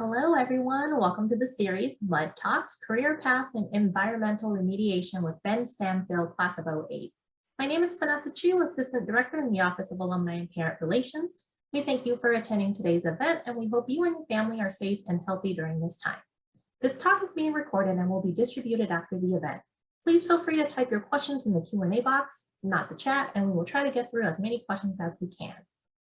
Hello, everyone. Welcome to the series Mud Talks, Career Paths in Environmental Remediation with Ben Stanphill, Class of '08. My name is Vanessa Chu, Assistant Director in the Office of Alumni and Parent Relations. We thank you for attending today's event, and we hope you and your family are safe and healthy during this time. This talk is being recorded and will be distributed after the event. Please feel free to type your questions in the Q&A box, not the chat, and we will try to get through as many questions as we can.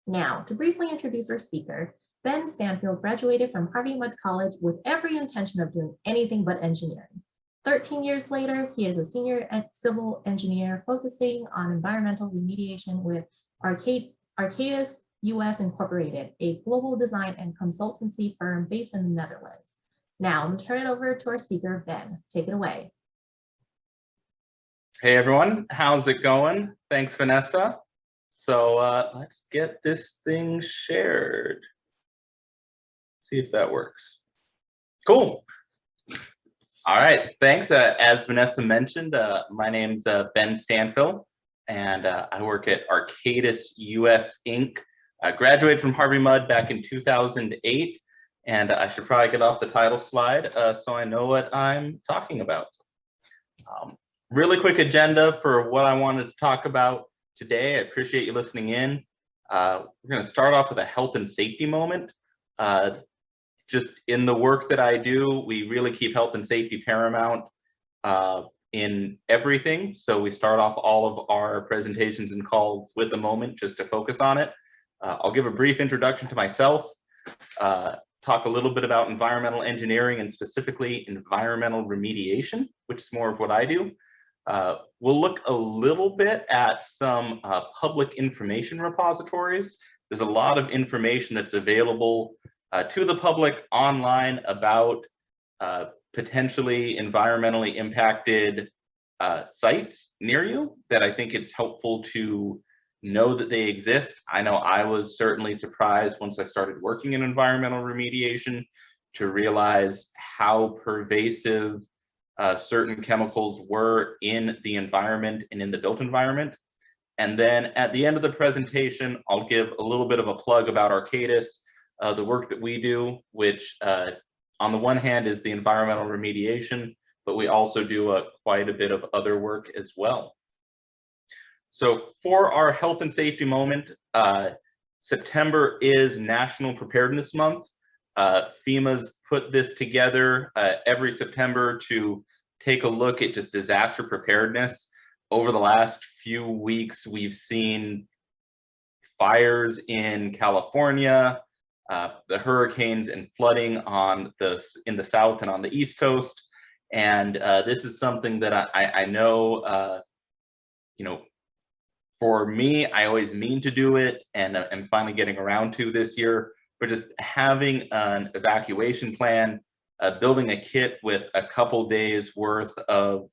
Now, to briefly introduce our speaker, Ben Stanphill graduated from Harvey Mudd College with every intention of doing anything but engineering. 13 years later, he is a senior civil engineer focusing on environmental remediation with Arcadis US Incorporated, a global design and consultancy firm based in the Netherlands. Now, I'm going to turn it over to our speaker, Ben. Take it away. Hey, everyone. How's it going? Thanks, Vanessa. So let's get this thing shared. See if that works. Cool. All right, thanks. As Vanessa mentioned, my name's Ben Stanphill, and I work at Arcadis US Inc. I graduated from Harvey Mudd back in 2008, and I should probably get off the title slide so I know what I'm talking about. Really quick agenda for what I wanted to talk about today. I appreciate you listening in. We're going to start off with a health and safety moment. Just in the work that I do, we really keep health and safety paramount in everything. So we start off all of our presentations and calls with a moment just to focus on it. I'll give a brief introduction to myself, talk a little bit about environmental engineering and specifically environmental remediation, which is more of what I do. We'll look a little bit at some public information repositories. There's a lot of information that's available to the public online about potentially environmentally impacted sites near you that I think it's helpful to know that they exist. I know I was certainly surprised once I started working in environmental remediation to realize how pervasive certain chemicals were in the environment and in the built environment. And then at the end of the presentation, I'll give a little bit of a plug about Arcadis, the work that we do, which on the one hand is the environmental remediation, but we also do quite a bit of other work as well. So for our health and safety moment, September is National Preparedness Month. FEMA's put this together every September to take a look at just disaster preparedness. Over the last few weeks, we've seen fires in California, the hurricanes and flooding in the south and on the east coast, and this is something that I know, for me, I always mean to do it, and I'm finally getting around to this year. But just having an evacuation plan, building a kit with a couple days worth of,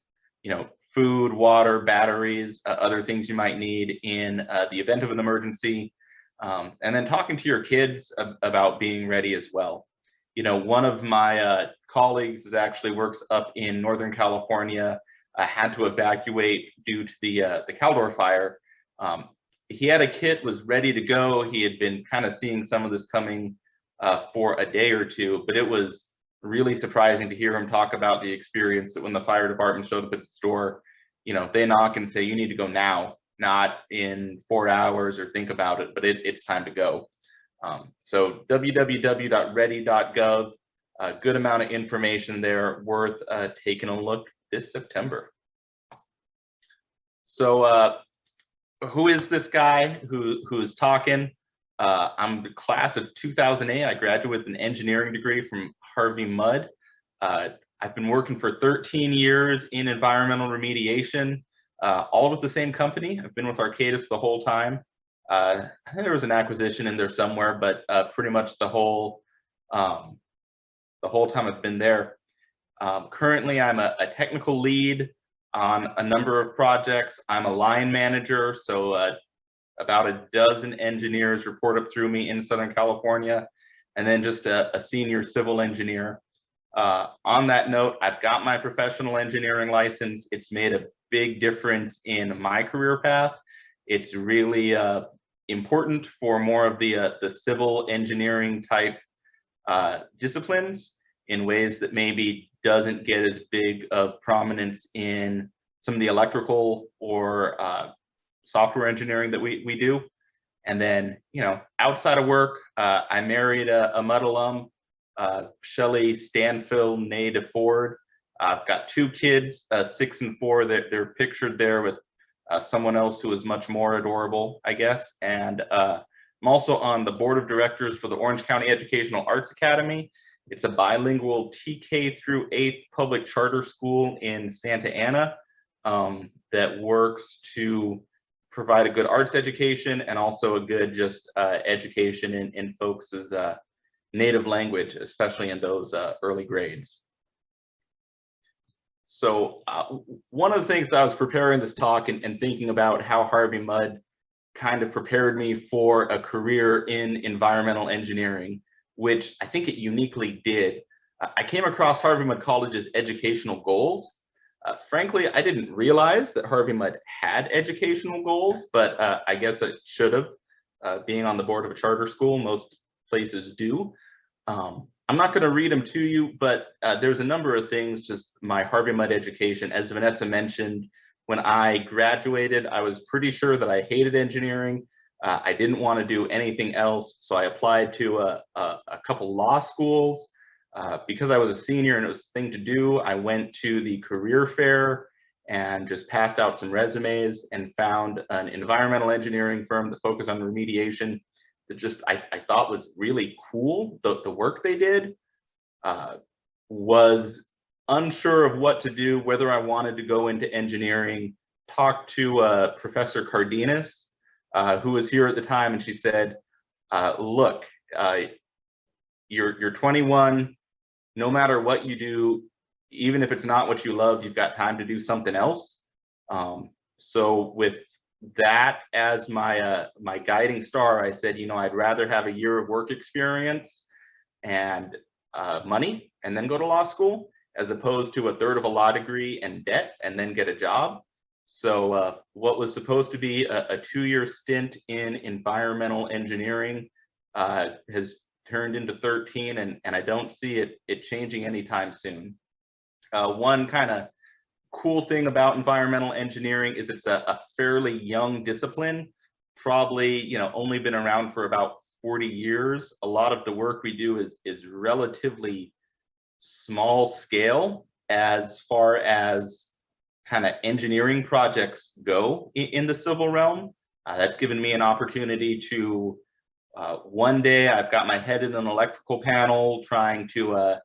food, water, batteries, other things you might need in the event of an emergency. And then talking to your kids about being ready as well. One of my colleagues actually works up in Northern California, had to evacuate due to the Caldor fire. He had a kit, was ready to go. He had been kind of seeing some of this coming for a day or two, but it was really surprising to hear him talk about the experience that when the fire department showed up at the store, they knock and say, you need to go now, not in 4 hours or think about it, but it's time to go. So www.ready.gov, a good amount of information there worth taking a look this September. So who is this guy who's talking? I'm the class of 2008. I graduated with an engineering degree from Harvey Mudd. I've been working for 13 years in environmental remediation, all with the same company. I've been with Arcadis the whole time. I think there was an acquisition in there somewhere, but pretty much the whole time I've been there. Currently, I'm a technical lead on a number of projects. I'm a line manager, so about a dozen engineers report up through me in Southern California, and then just a senior civil engineer. On that note, I've got my professional engineering license. It's made a big difference in my career path. It's really important for more of the civil engineering type disciplines in ways that maybe doesn't get as big of prominence in some of the electrical or software engineering that we do. And then, outside of work, I married a Mudd alum, Shelley Stanphill Nade Ford. I've got 2 kids, 6 and 4. They're pictured there with someone else who is much more adorable, I guess. And I'm also on the board of directors for the Orange County Educational Arts Academy. It's a bilingual TK through 8th public charter school in Santa Ana that works to provide a good arts education and also a good just education in folks' native language, especially in those early grades. So one of the things I was preparing this talk and thinking about how Harvey Mudd kind of prepared me for a career in environmental engineering, which I think it uniquely did. I came across Harvey Mudd College's educational goals. Frankly, I didn't realize that Harvey Mudd had educational goals, but I guess it should have. Being on the board of a charter school, most places do. I'm not going to read them to you, but there's a number of things, just my Harvey Mudd education. As Vanessa mentioned, when I graduated, I was pretty sure that I hated engineering. I didn't want to do anything else, so I applied to a couple law schools. Because I was a senior and it was a thing to do, I went to the career fair and just passed out some resumes and found an environmental engineering firm that focused on remediation that just I thought was really cool. The work they did, was unsure of what to do, whether I wanted to go into engineering. Talked to Professor Cardenas, who was here at the time, and she said, look, you're 21. No matter what you do, even if it's not what you love, you've got time to do something else. So with that as my my guiding star, I said, I'd rather have a year of work experience and money and then go to law school, as opposed to a third of a law degree and debt and then get a job. So what was supposed to be a 2-year stint in environmental engineering has turned into 13, and I don't see it changing anytime soon. One kind of cool thing about environmental engineering is it's a fairly young discipline, probably only been around for about 40 years. A lot of the work we do is relatively small scale as far as kind of engineering projects go in the civil realm. That's given me an opportunity to one day I've got my head in an electrical panel trying to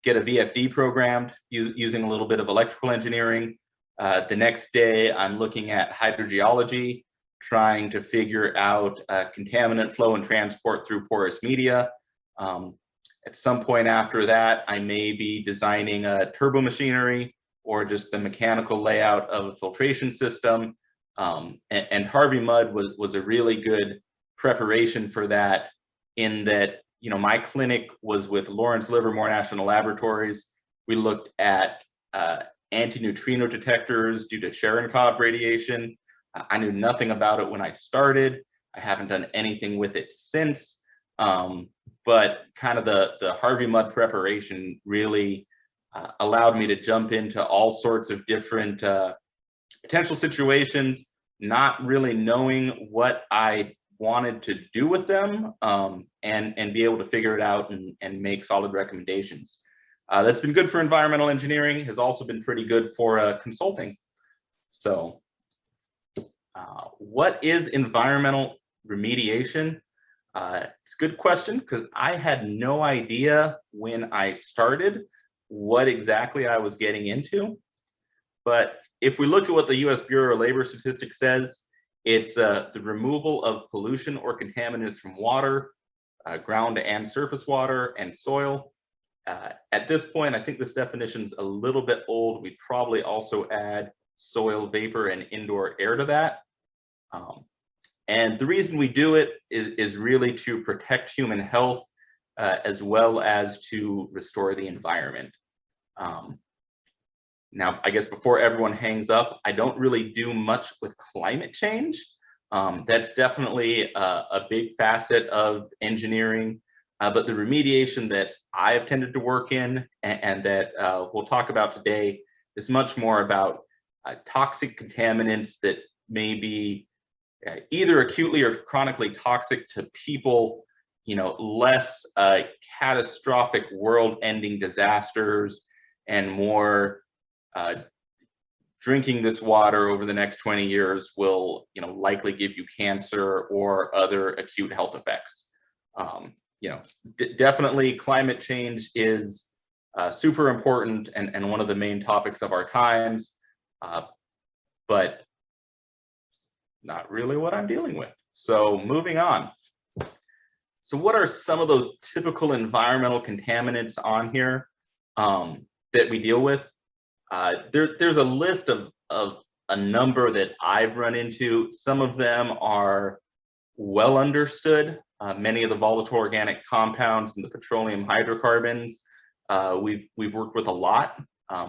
get a VFD programmed using a little bit of electrical engineering. The next day I'm looking at hydrogeology, trying to figure out contaminant flow and transport through porous media. At some point after that, I may be designing a turbo machinery or just the mechanical layout of a filtration system. And Harvey Mudd was a really good preparation for that, in that my clinic was with Lawrence Livermore National Laboratories. We looked at anti-neutrino detectors due to Cherenkov radiation. I knew nothing about it when I started. I haven't done anything with it since, but kind of the Harvey Mudd preparation really allowed me to jump into all sorts of different potential situations, not really knowing what I wanted to do with them, and be able to figure it out and make solid recommendations. That's been good for environmental engineering, has also been pretty good for consulting. So what is environmental remediation? It's a good question, because I had no idea when I started what exactly I was getting into. But if we look at what the US Bureau of Labor Statistics says, it's the removal of pollution or contaminants from water, ground and surface water, and soil. At this point, I think this definition's a little bit old. We'd probably also add soil vapor and indoor air to that. And the reason we do it is really to protect human health, as well as to restore the environment. Now, I guess before everyone hangs up, I don't really do much with climate change. That's definitely a big facet of engineering. but the remediation that I have tended to work in and that we'll talk about today is much more about toxic contaminants that may be either acutely or chronically toxic to people, less catastrophic world-ending disasters, and more drinking this water over the next 20 years will, likely give you cancer or other acute health effects. Definitely climate change is super important and one of the main topics of our times, but not really what I'm dealing with. So moving on. So what are some of those typical environmental contaminants on here that we deal with? There's a list of a number that I've run into. Some of them are well understood. Many of the volatile organic compounds and the petroleum hydrocarbons, we've worked with a lot.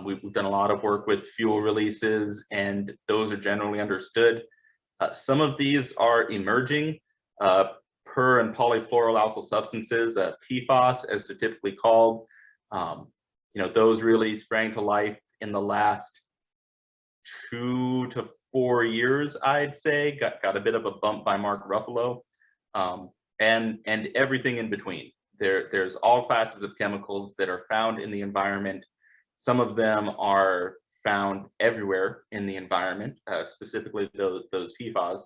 We've done a lot of work with fuel releases, and those are generally understood. Some of these are emerging, per and polyfluoroalkyl substances, PFAS as they're typically called. Those really sprang to life in the last 2 to 4 years, I'd say. Got a bit of a bump by Mark Ruffalo, and everything in between. There's all classes of chemicals that are found in the environment. Some of them are found everywhere in the environment, specifically those PFAS,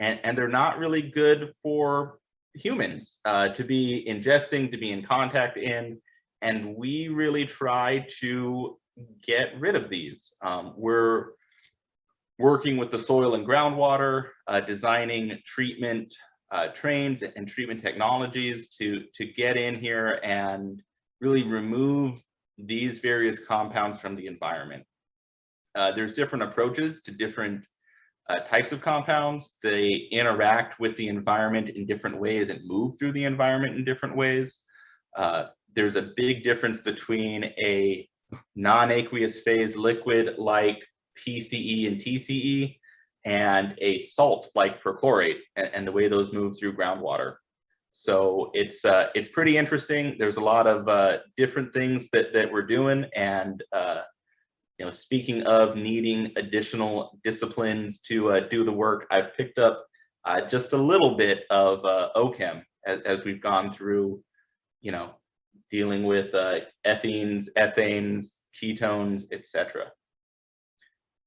and they're not really good for humans to be ingesting, to be in contact in, and we really try to get rid of these. We're working with the soil and groundwater, designing treatment trains and treatment technologies to get in here and really remove these various compounds from the environment. There's different approaches to different types of compounds. They interact with the environment in different ways and move through the environment in different ways. There's a big difference between a non-aqueous phase liquid like PCE and TCE and a salt like perchlorate, and the way those move through groundwater. So it's pretty interesting. There's a lot of different things that we're doing, and speaking of needing additional disciplines to do the work, I've picked up just a little bit of OChem as we've gone through, dealing with ethenes, ethanes, ketones, etc.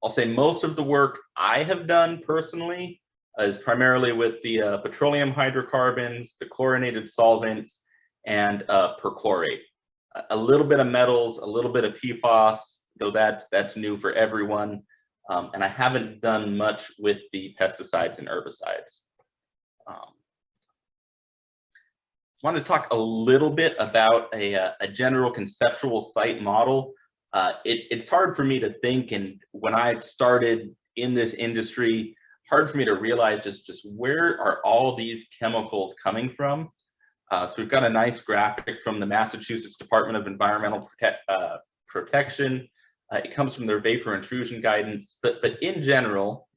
I'll say most of the work I have done personally is primarily with the petroleum hydrocarbons, the chlorinated solvents, and perchlorate. A little bit of metals, a little bit of PFAS, though that's new for everyone. And I haven't done much with the pesticides and herbicides. I want to talk a little bit about a general conceptual site model. It's hard for me to think, and when I started in this industry, hard for me to realize just where are all these chemicals coming from. So we've got a nice graphic from the Massachusetts Department of Environmental Protection. It comes from their vapor intrusion guidance, but in general,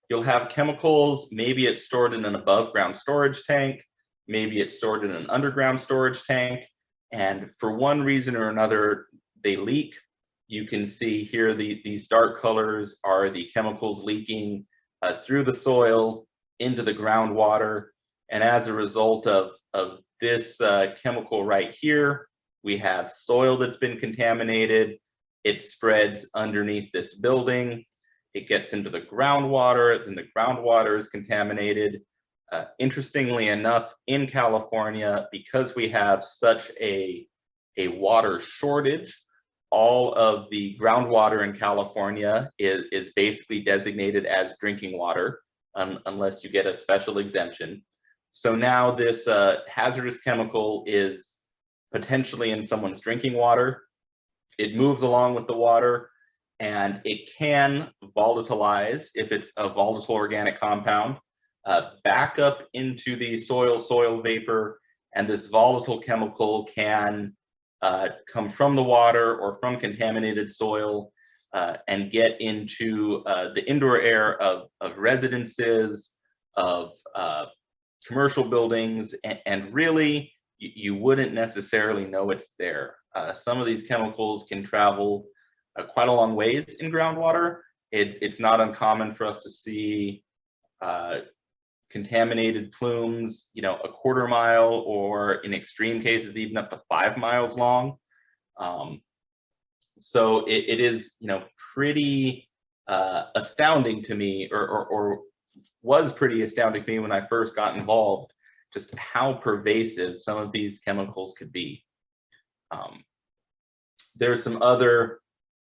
you'll have chemicals. Maybe it's stored in an above ground storage tank, maybe it's stored in an underground storage tank, and for one reason or another, they leak. You can see here these dark colors are the chemicals leaking through the soil into the groundwater, and as a result of this chemical right here, we have soil that's been contaminated. It spreads underneath this building. It gets into the groundwater, then the groundwater is contaminated. Interestingly enough, in California, because we have such a water shortage, all of the groundwater in California is basically designated as drinking water, unless you get a special exemption. So now this hazardous chemical is potentially in someone's drinking water. It moves along with the water, and it can volatilize if it's a volatile organic compound, back up into the soil vapor, and this volatile chemical can come from the water or from contaminated soil and get into the indoor air of residences, of commercial buildings, and really you wouldn't necessarily know it's there. Some of these chemicals can travel quite a long ways in groundwater. It's not uncommon for us to see contaminated plumes, you know, a quarter mile, or in extreme cases, even up to 5 miles long. So it is, you know, pretty astounding to me, or was pretty astounding to me when I first got involved, just how pervasive some of these chemicals could be. There's some other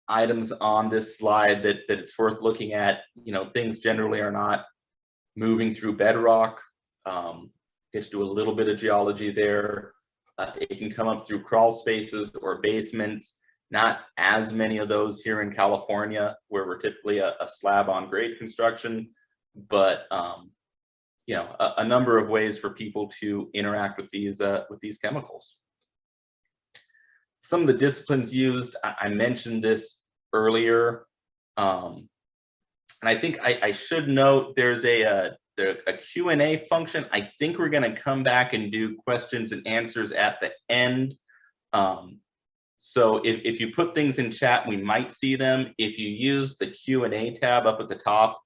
items on this slide that it's worth looking at. You know, things generally are not moving through bedrock. Get to do a little bit of geology there. It can come up through crawl spaces or basements. Not as many of those here in California, where we're typically a slab on grade construction, but you know, a number of ways for people to interact with these chemicals. Some of the disciplines used, I mentioned this earlier, and I think I should note there's a Q&A function. I think we're going to come back and do questions and answers at the end. So if you put things in chat, we might see them. If you use the Q&A tab up at the top,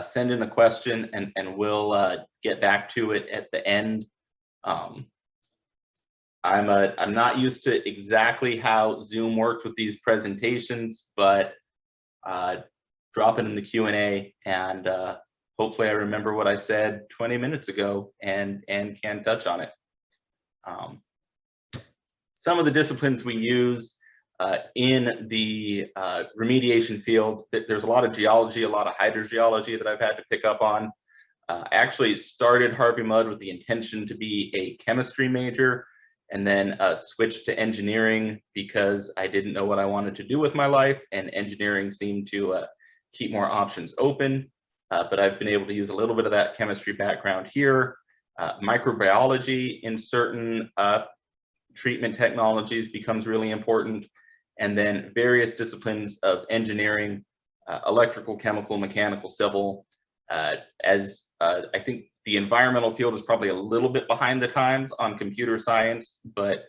send in a question and we'll get back to it at the end. I'm not used to exactly how Zoom works with these presentations, but drop it in the Q&A, and hopefully I remember what I said 20 minutes ago and can touch on it. Some of the disciplines we use in the remediation field, there's a lot of geology, a lot of hydrogeology that I've had to pick up on. I actually started Harvey Mudd with the intention to be a chemistry major, and then switched to engineering because I didn't know what I wanted to do with my life, and engineering seemed to keep more options open. But I've been able to use a little bit of that chemistry background here. Microbiology in certain treatment technologies becomes really important, and then various disciplines of engineering, electrical, chemical, mechanical, civil. As I think the environmental field is probably a little bit behind the times on computer science, but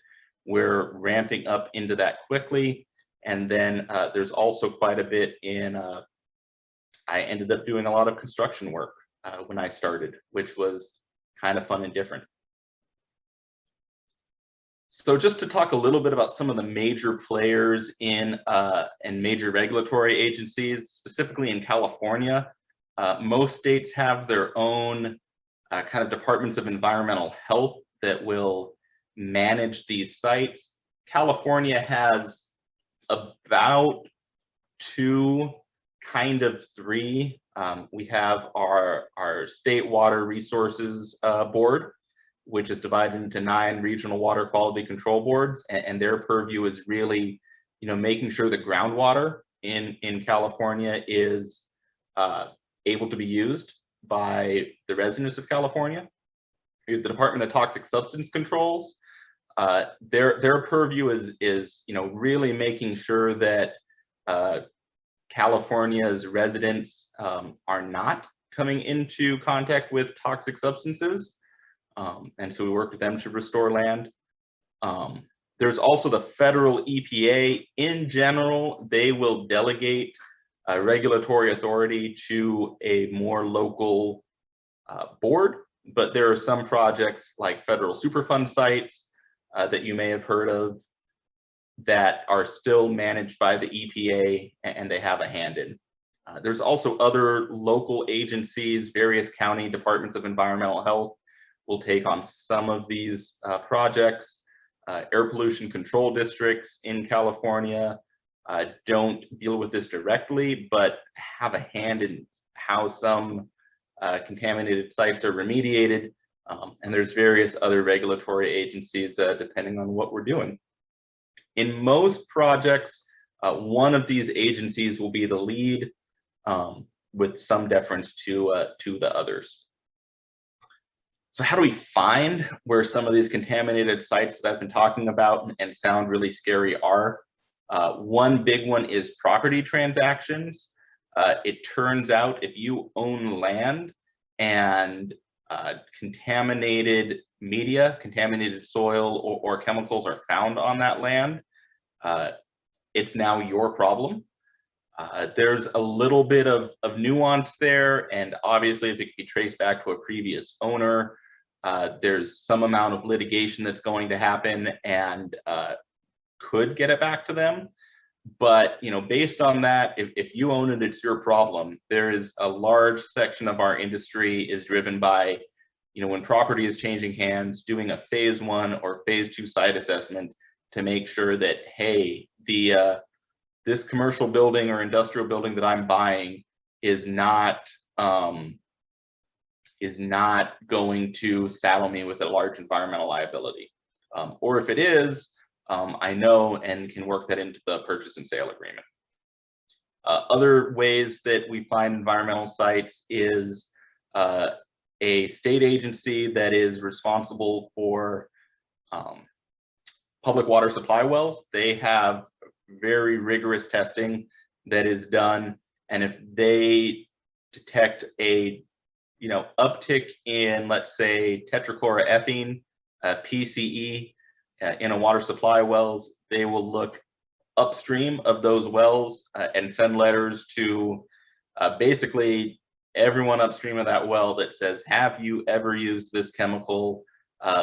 we're ramping up into that quickly. And then there's also quite a bit in, I ended up doing a lot of construction work when I started, which was kind of fun and different. So just to talk a little bit about some of the major players in and major regulatory agencies, specifically in California. Most states have their own kind of departments of environmental health that will manage these sites. California has about 2, kind of 3. We have our State Water Resources Board, which is divided into 9 regional water quality control boards, and their purview is really, you know, making sure the groundwater in California is able to be used by the residents of California. The Department of Toxic Substance Controls, their purview is you know, really making sure that California's residents are not coming into contact with toxic substances. And so we work with them to restore land. There's also the federal EPA. In general, they will delegate regulatory authority to a more local board, but there are some projects like federal Superfund sites that you may have heard of that are still managed by the EPA, and they have a hand in. There's also other local agencies, various county departments of environmental health will take on some of these projects. Air pollution control districts in California don't deal with this directly, but have a hand in how some contaminated sites are remediated. And there's various other regulatory agencies depending on what we're doing. In most projects, one of these agencies will be the lead, with some deference to the others. So how do we find where some of these contaminated sites that I've been talking about and sound really scary are? One big one is property transactions. It turns out if you own land and contaminated media, contaminated soil, or chemicals are found on that land, it's now your problem. There's a little bit of nuance there, and obviously if it can be traced back to a previous owner, there's some amount of litigation that's going to happen and could get it back to them. But based on that, if you own it, it's your problem. There is a large section of our industry is driven by, when property is changing hands, doing a phase 1 or phase 2 site assessment to make sure that, hey, this commercial building or industrial building that I'm buying is not going to saddle me with a large environmental liability. Or if it is, I know and can work that into the purchase and sale agreement. Other ways that we find environmental sites is a state agency that is responsible for public water supply wells. They have very rigorous testing that is done, and if they detect a uptick in, let's say, tetrachloroethene, PCE, in a water supply wells, they will look upstream of those wells and send letters to basically everyone upstream of that well that says, have you ever used this chemical?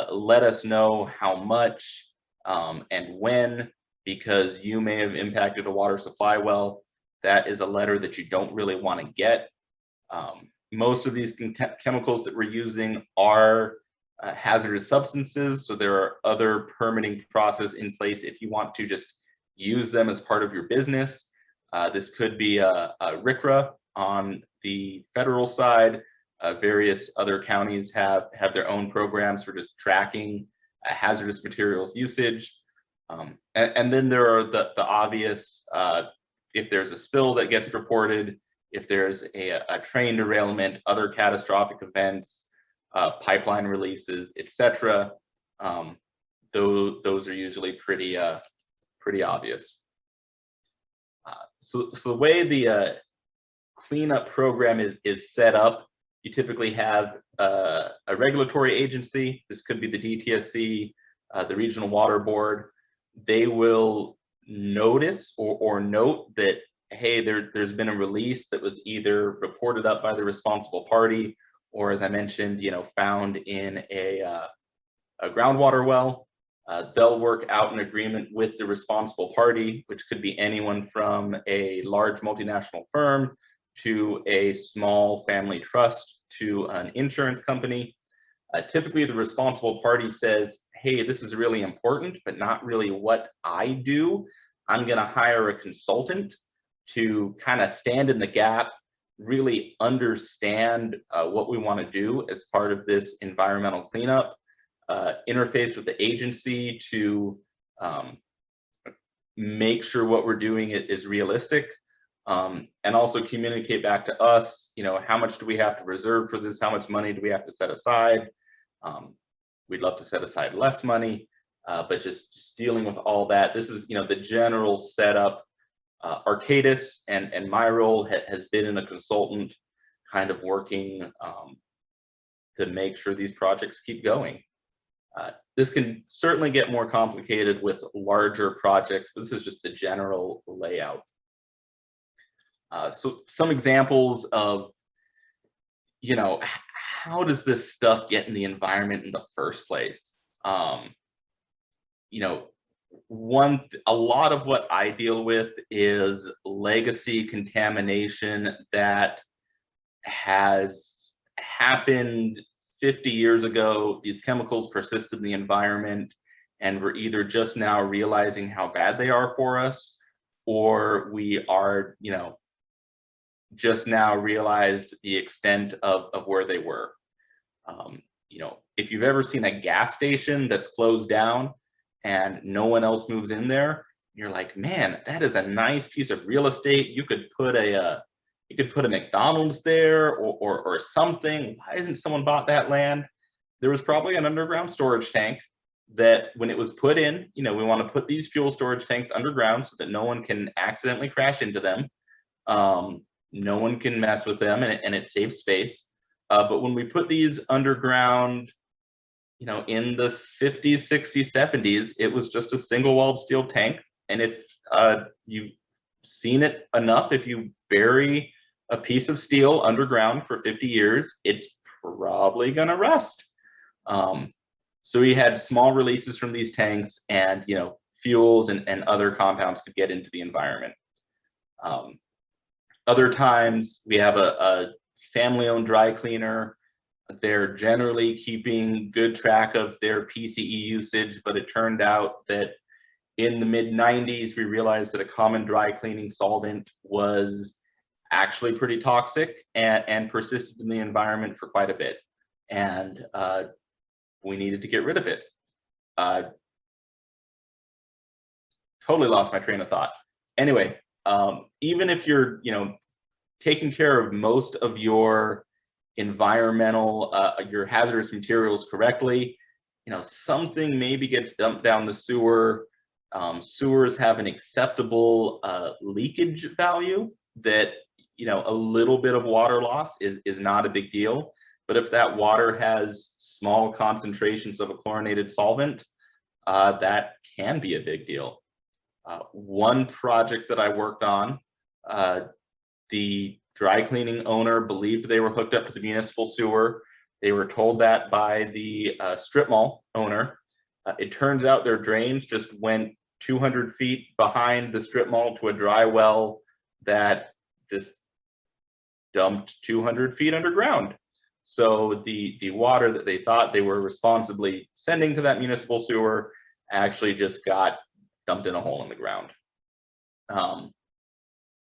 Let us know how much and when, because you may have impacted a water supply well. That is a letter that you don't really want to get. Most of these chemicals that we're using are hazardous substances, so there are other permitting process in place if you want to just use them as part of your business. This could be a RCRA on the federal side. Various other counties have their own programs for just tracking hazardous materials usage. And then there are the obvious, if there's a spill that gets reported, if there's a train derailment, other catastrophic events, pipeline releases, etc. Those are usually pretty obvious. So the way the cleanup program is set up, you typically have a regulatory agency. This could be the DTSC, the Regional Water Board. They will notice or note that, hey, there's been a release that was either reported up by the responsible party, or, as I mentioned, found in a groundwater well. They'll work out an agreement with the responsible party, which could be anyone from a large multinational firm to a small family trust to an insurance company. Typically, the responsible party says, hey, this is really important, but not really what I do. I'm going to hire a consultant to kind of stand in the gap, really understand what we want to do as part of this environmental cleanup, interface with the agency to make sure what we're doing is realistic, and also communicate back to us, how much do we have to reserve for this? How much money do we have to set aside? We'd love to set aside less money, but just dealing with all that. This is, the general setup. Arcadis and my role has been in a consultant, kind of working to make sure these projects keep going. This can certainly get more complicated with larger projects, but this is just the general layout. So some examples of, how does this stuff get in the environment in the first place? A lot of what I deal with is legacy contamination that has happened 50 years ago. These chemicals persisted in the environment, and we're either just now realizing how bad they are for us, or we are, just now realized the extent of where they were. If you've ever seen a gas station that's closed down and no one else moves in there, you're like, man, that is a nice piece of real estate. You could put a McDonald's there or something. Why hasn't someone bought that land? There was probably an underground storage tank that, when it was put in, we want to put these fuel storage tanks underground so that no one can accidentally crash into them. No one can mess with them, and it saves space. But when we put these underground, in the 50s, 60s, 70s, it was just a single-walled steel tank. And if you've seen it enough, if you bury a piece of steel underground for 50 years, it's probably going to rust. So we had small releases from these tanks, and fuels and other compounds could get into the environment. Other times we have a family-owned dry cleaner. They're generally keeping good track of their PCE usage, but it turned out that in the mid-90s, we realized that a common dry cleaning solvent was actually pretty toxic and persisted in the environment for quite a bit. And we needed to get rid of it. Totally lost my train of thought. Anyway, even if you're, taking care of most of your environmental, your hazardous materials correctly, something maybe gets dumped down the sewer. Sewers have an acceptable leakage value that, a little bit of water loss is not a big deal. But if that water has small concentrations of a chlorinated solvent, that can be a big deal. One project that I worked on, the dry cleaning owner believed they were hooked up to the municipal sewer. They were told that by the strip mall owner. It turns out their drains just went 200 feet behind the strip mall to a dry well that just dumped 200 feet underground. So the water that they thought they were responsibly sending to that municipal sewer actually just got dumped in a hole in the ground.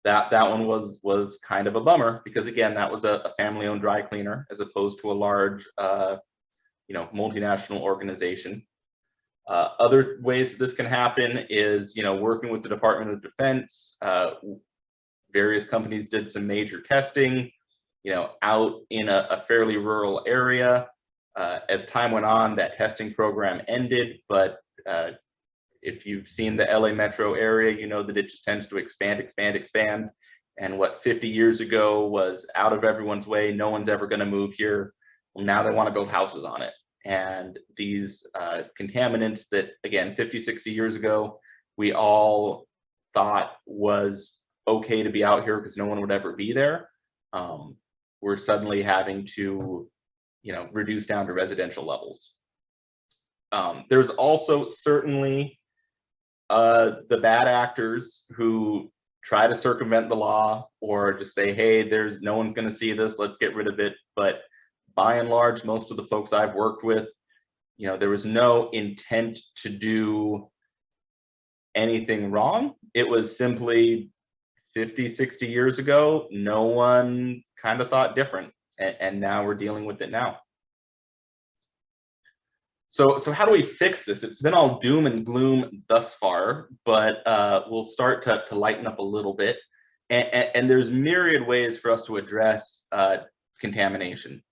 That one was kind of a bummer, because again, that was a family-owned dry cleaner as opposed to a large multinational organization. Other ways that this can happen is working with the Department of Defense. Various companies did some major testing out in a fairly rural area. As time went on, that testing program ended, but if you've seen the LA metro area, you know that it just tends to expand. And what 50 years ago was out of everyone's way, no one's ever going to move here. Well, now they want to build houses on it. And these contaminants that, again, 50, 60 years ago, we all thought was okay to be out here because no one would ever be there. We're suddenly having to, reduce down to residential levels. There's also certainly the bad actors who try to circumvent the law or just say, hey, no one's going to see this, let's get rid of it. But by and large, most of the folks I've worked with, there was no intent to do anything wrong. It was simply 50, 60 years ago, no one kind of thought different. And now we're dealing with it now. So how do we fix this? It's been all doom and gloom thus far, but we'll start to lighten up a little bit. And there's myriad ways for us to address contamination.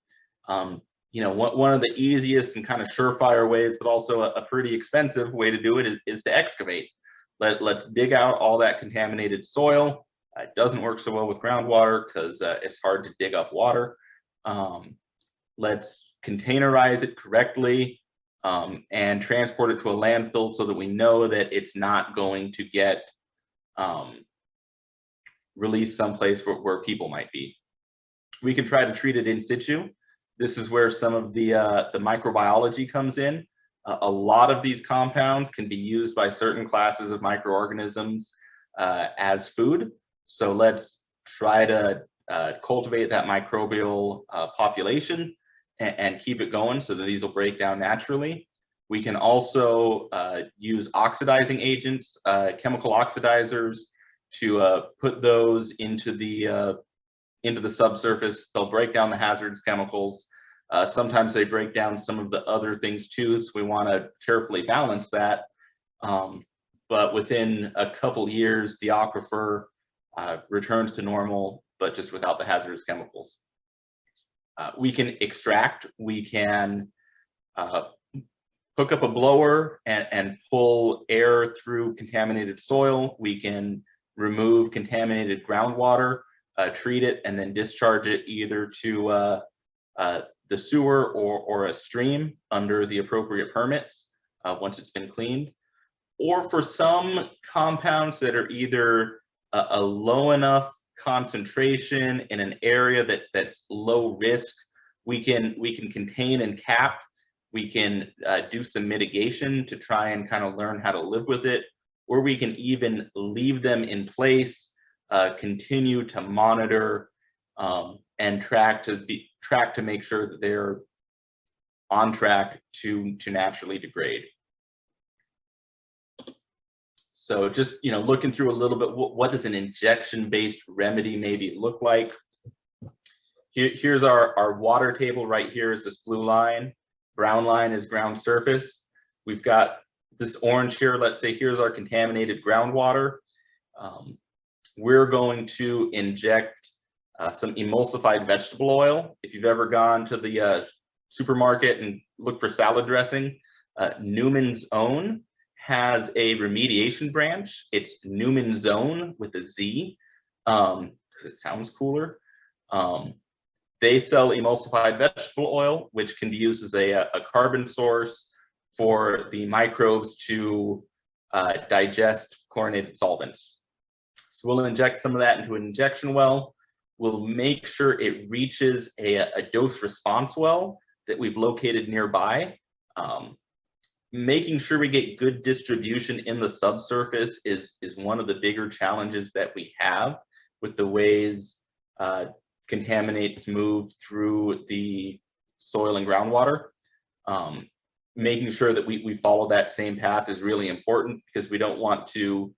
One of the easiest and kind of surefire ways, but also a pretty expensive way to do it is to excavate. Let's dig out all that contaminated soil. It doesn't work so well with groundwater because it's hard to dig up water. Let's containerize it correctly and transport it to a landfill so that we know that it's not going to get released someplace where people might be. We can try to treat it in situ. This is where some of the microbiology comes in. A lot of these compounds can be used by certain classes of microorganisms as food. So let's try to cultivate that microbial population and keep it going so that these will break down naturally. We can also use oxidizing agents, chemical oxidizers, to put those into the subsurface. They'll break down the hazardous chemicals. Sometimes they break down some of the other things too, so we want to carefully balance that. But within a couple years, the aquifer returns to normal, but just without the hazardous chemicals. We can extract. We can hook up a blower and pull air through contaminated soil. We can remove contaminated groundwater, treat it, and then discharge it either to the sewer or a stream under the appropriate permits once it's been cleaned. Or for some compounds that are either a low enough concentration in an area that's low risk, we can contain and cap. We can do some mitigation to try and kind of learn how to live with it, or we can even leave them in place, continue to monitor and track to make sure that they're on track to naturally degrade. So just, you know, looking through a little bit, what does an injection-based remedy maybe look like? Here's our water table. Right here is this blue line. Brown line is ground surface. We've got this orange here. Let's say here's our contaminated groundwater. We're going to inject some emulsified vegetable oil. If you've ever gone to the supermarket and looked for salad dressing, Newman's Own has a remediation branch. It's Newman's Own with a Z, because it sounds cooler. They sell emulsified vegetable oil, which can be used as a carbon source for the microbes to digest chlorinated solvents. So we'll inject some of that into an injection well. We'll make sure it reaches a dose response well that we've located nearby. Making sure we get good distribution in the subsurface is one of the bigger challenges that we have with the ways contaminants move through the soil and groundwater. Making sure that we follow that same path is really important, because we don't want to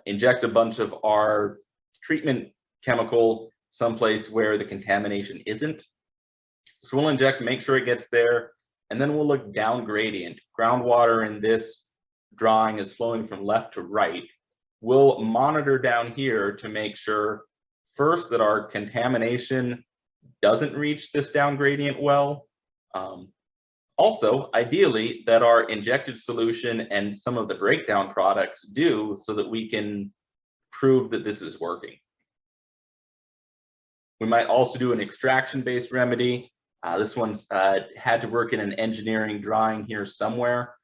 inject a bunch of our treatment chemical someplace where the contamination isn't. So we'll inject, make sure it gets there, and then we'll look down gradient. Groundwater in this drawing is flowing from left to right. We'll monitor down here to make sure first that our contamination doesn't reach this down gradient well. Also, ideally, that our injected solution and some of the breakdown products do, so that we can prove that this is working. We might also do an extraction-based remedy. This one's had to work in an engineering drawing here somewhere.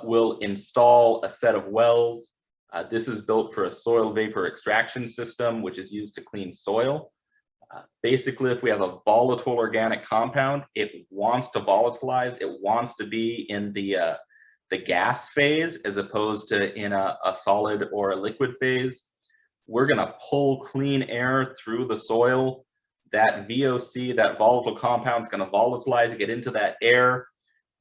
We'll install a set of wells. This is built for a soil vapor extraction system, which is used to clean soil. Basically, if we have a volatile organic compound, it wants to volatilize. It wants to be in the gas phase as opposed to in a solid or a liquid phase. We're going to pull clean air through the soil. That VOC, that volatile compound, is going to volatilize, get into that air.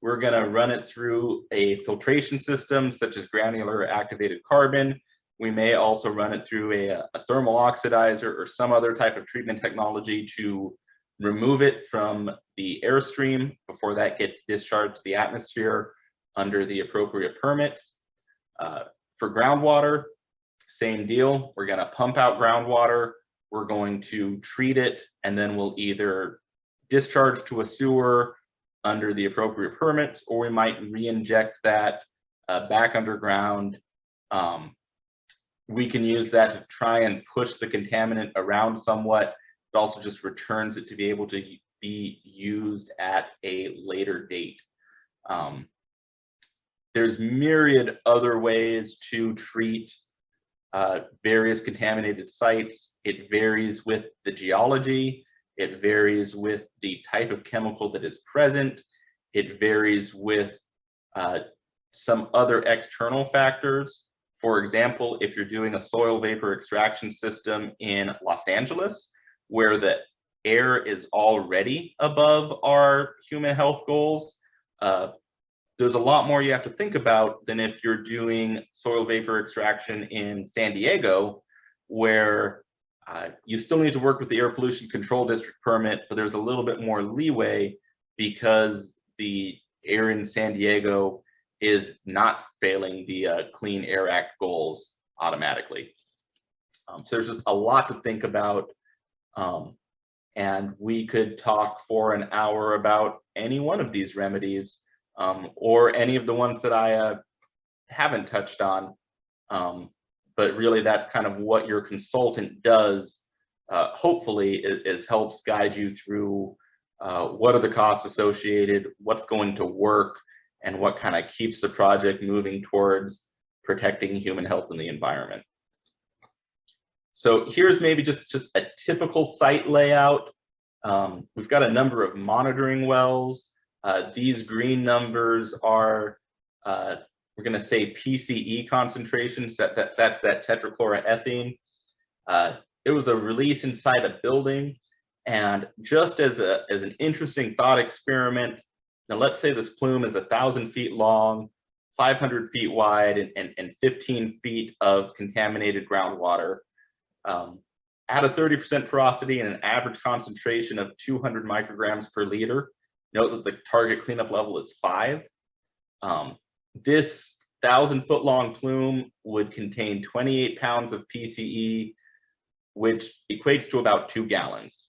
We're going to run it through a filtration system such as granular activated carbon. We may also run it through a thermal oxidizer or some other type of treatment technology to remove it from the airstream before that gets discharged to the atmosphere under the appropriate permits. For groundwater, same deal. We're going to pump out groundwater. We're going to treat it, and then we'll either discharge to a sewer under the appropriate permits, or we might re-inject that back underground. We can use that to try and push the contaminant around somewhat. It also just returns it to be able to be used at a later date. There's myriad other ways to treat various contaminated sites. It varies with the geology. It varies with the type of chemical that is present. It varies with some other external factors. For example, if you're doing a soil vapor extraction system in Los Angeles, where the air is already above our human health goals, there's a lot more you have to think about than if you're doing soil vapor extraction in San Diego, where you still need to work with the Air Pollution Control District permit, but there's a little bit more leeway because the air in San Diego is not failing the Clean Air Act goals automatically. So there's just a lot to think about, and we could talk for an hour about any one of these remedies, or any of the ones that I haven't touched on. But really, that's kind of what your consultant does, hopefully, is helps guide you through what are the costs associated, what's going to work, and what kind of keeps the project moving towards protecting human health and the environment. So here's maybe just a typical site layout. We've got a number of monitoring wells. These green numbers are, we're going to say PCE concentrations. That's that tetrachloroethene. It was a release inside a building. And just as an interesting thought experiment, now let's say this plume is 1,000 feet long, 500 feet wide, and 15 feet of contaminated groundwater. At a 30% porosity and an average concentration of 200 micrograms per liter. Note that the target cleanup level is 5. This 1,000-foot long plume would contain 28 pounds of PCE, which equates to about 2 gallons.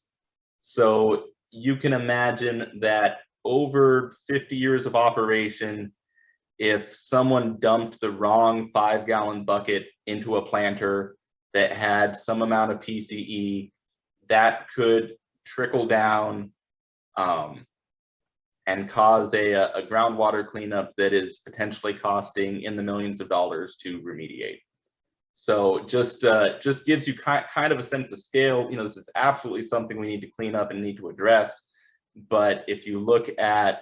So you can imagine that over 50 years of operation, if someone dumped the wrong 5-gallon bucket into a planter that had some amount of PCE, that could trickle down and cause a groundwater cleanup that is potentially costing in the millions of dollars to remediate. So just gives you kind of a sense of scale. You know, this is absolutely something we need to clean up and need to address. But if you look at,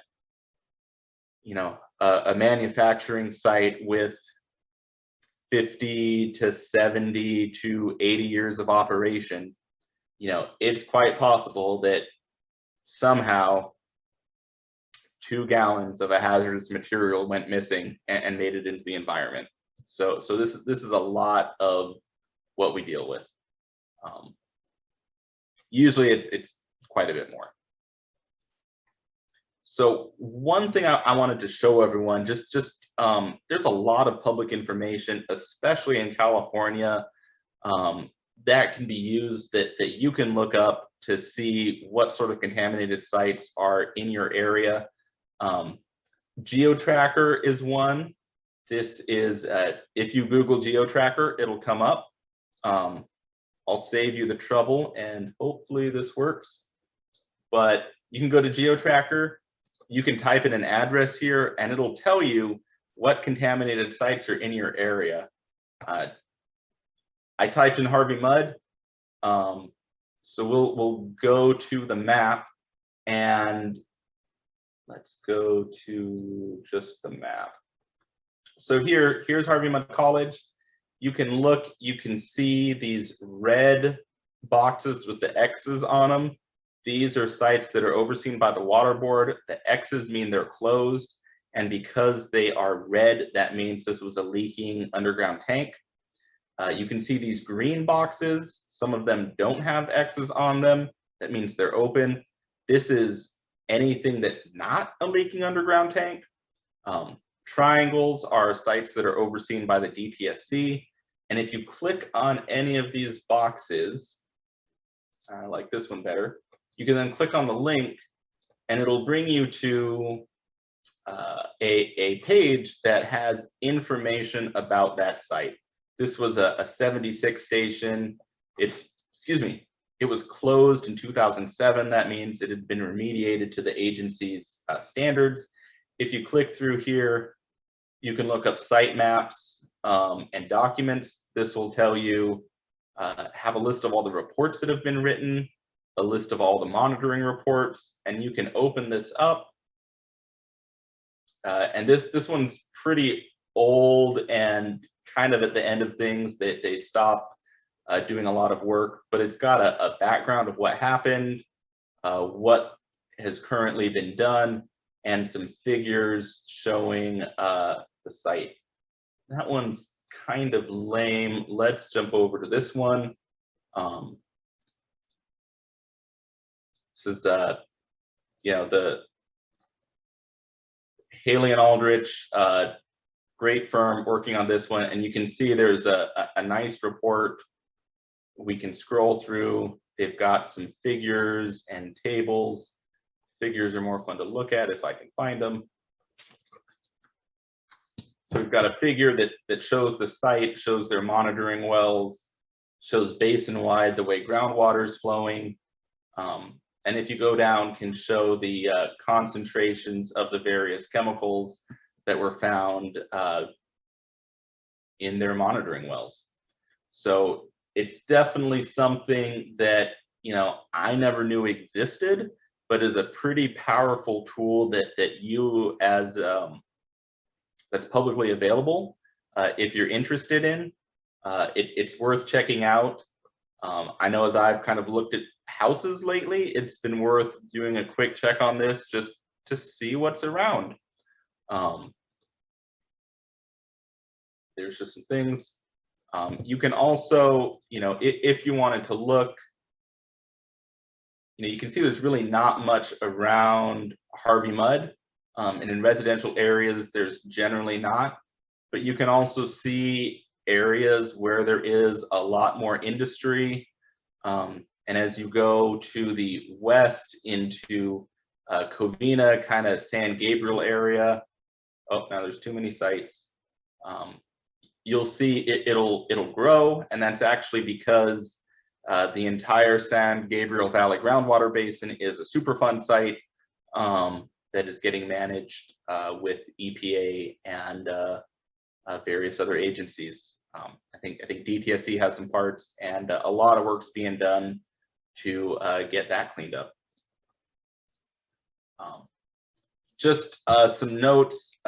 you know, a manufacturing site with 50 to 70 to 80 years of operation, you know, it's quite possible that somehow 2 gallons of a hazardous material went missing and made it into the environment. So this is a lot of what we deal with. Usually it's quite a bit more. So one thing I wanted to show everyone, there's a lot of public information, especially in California, that can be used that you can look up to see what sort of contaminated sites are in your area. Geotracker is one. This is, if you Google Geotracker, it'll come up. I'll save you the trouble and hopefully this works. But you can go to Geotracker, you can type in an address here and it'll tell you what contaminated sites are in your area. I typed in Harvey Mudd. So we'll go to the map and let's go to just the map. So here's Harvey Mudd College. You can look, you can see these red boxes with the X's on them. These are sites that are overseen by the water board. The X's mean they're closed. And because they are red, that means this was a leaking underground tank. You can see these green boxes. Some of them don't have X's on them. That means they're open. This is anything that's not a leaking underground tank. Triangles are sites that are overseen by the DTSC. And if you click on any of these boxes, I like this one better, you can then click on the link and it'll bring you to a page that has information about that site. This was a 76 station. It was closed in 2007. That means it had been remediated to the agency's standards. If you click through here, you can look up site maps and documents. This will tell you, have a list of all the reports that have been written, a list of all the monitoring reports, and you can open this up. And this one's pretty old and kind of at the end of things. They stopped doing a lot of work, but it's got a background of what happened, what has currently been done, and some figures showing the site. That one's kind of lame. Let's jump over to this one. This is you know, the Haley and Aldrich, great firm working on this one, and you can see there's a nice report. We can scroll through. They've got some figures and tables. Figures are more fun to look at if I can find them. So we've got a figure that shows the site, shows their monitoring wells, shows basin-wide the way groundwater is flowing. And if you go down, can show the concentrations of the various chemicals that were found in their monitoring wells. So it's definitely something that, you know, I never knew existed, but is a pretty powerful tool that you as that's publicly available. If you're interested in, it's worth checking out. I know as I've kind of looked at houses lately, it's been worth doing a quick check on this just to see what's around. There's just some things. You can also, you know, if you wanted to look, you know, you can see there's really not much around Harvey Mudd, and in residential areas, there's generally not. But you can also see areas where there is a lot more industry. And as you go to the west into Covina, kind of San Gabriel area, oh, now there's too many sites. You'll see it'll grow, and that's actually because the entire San Gabriel Valley groundwater basin is a Superfund site that is getting managed with EPA and various other agencies. I think DTSC has some parts, and a lot of work's being done to get that cleaned up. Just some notes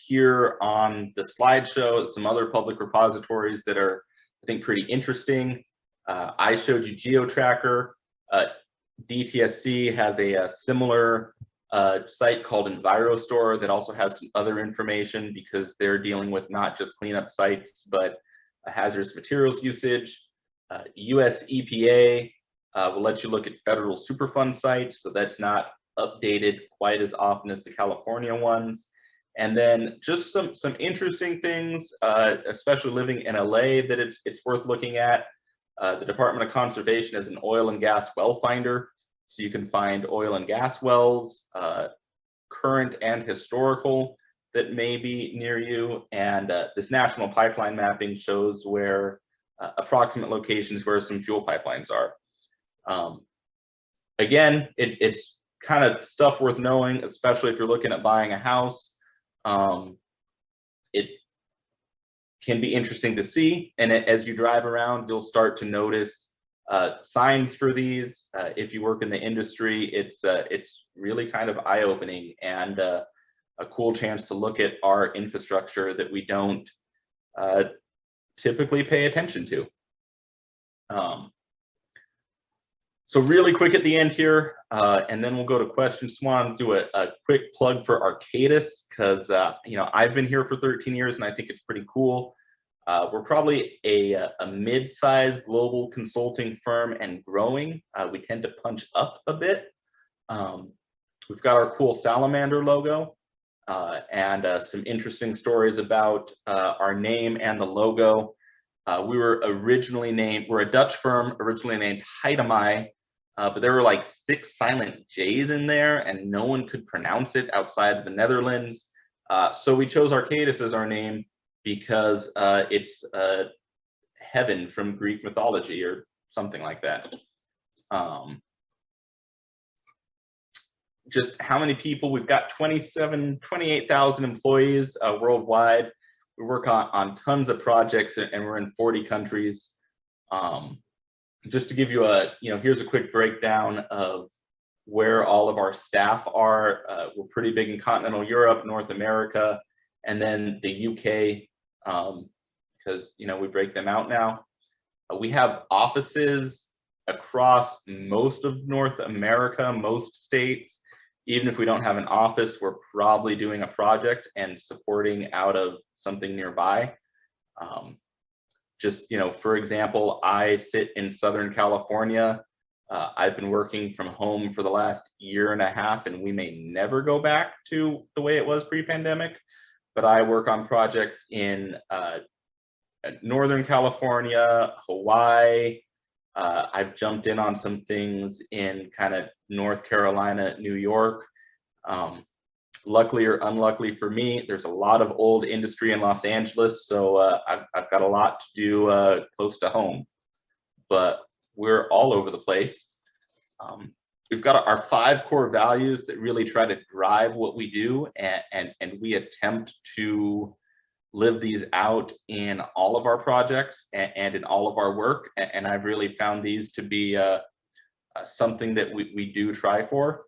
here on the slideshow, some other public repositories that are, I think, pretty interesting. I showed you Geotracker. DTSC has a similar site called EnviroStore that also has some other information because they're dealing with not just cleanup sites, but hazardous materials usage. US EPA will let you look at federal Superfund sites, so that's not updated quite as often as the California ones. And then just some interesting things, especially living in LA, that it's worth looking at. The Department of Conservation has an oil and gas well finder, so you can find oil and gas wells, current and historical, that may be near you. And this national pipeline mapping shows where approximate locations where some fuel pipelines are. Again, it's kind of stuff worth knowing, especially if you're looking at buying a house. It can be interesting to see, and as you drive around, you'll start to notice signs for these. If you work in the industry, it's really kind of eye-opening and a cool chance to look at our infrastructure that we don't typically pay attention to. So really quick at the end here, and then we'll go to questions. Just want to do a quick plug for Arcadis, because you know, I've been here for 13 years and I think it's pretty cool. We're probably a mid-sized global consulting firm and growing. We tend to punch up a bit. We've got our cool salamander logo and some interesting stories about our name and the logo. We were originally named, we're a Dutch firm originally named Heitemai, but there were like 6 silent J's in there and no one could pronounce it outside of the Netherlands. So we chose Arcadis as our name because it's heaven from Greek mythology or something like that. Just how many people? We've got 28,000 employees worldwide. We work on tons of projects and we're in 40 countries. Just to give you a, here's a quick breakdown of where all of our staff are. We're pretty big in continental Europe, North America, and then the UK, because, we break them out now. We have offices across most of North America, most states. Even if we don't have an office, we're probably doing a project and supporting out of something nearby. Just, for example, I sit in Southern California. I've been working from home for the last 1.5 years, and we may never go back to the way it was pre-pandemic, but I work on projects in Northern California, Hawaii. I've jumped in on some things in kind of North Carolina, New York. Luckily or unluckily for me, there's a lot of old industry in Los Angeles, so I've got a lot to do close to home. But we're all over the place. we've got our 5 core values that really try to drive what we do, and we attempt to live these out in all of our projects and in all of our work. And I've really found these to be something that we do try for.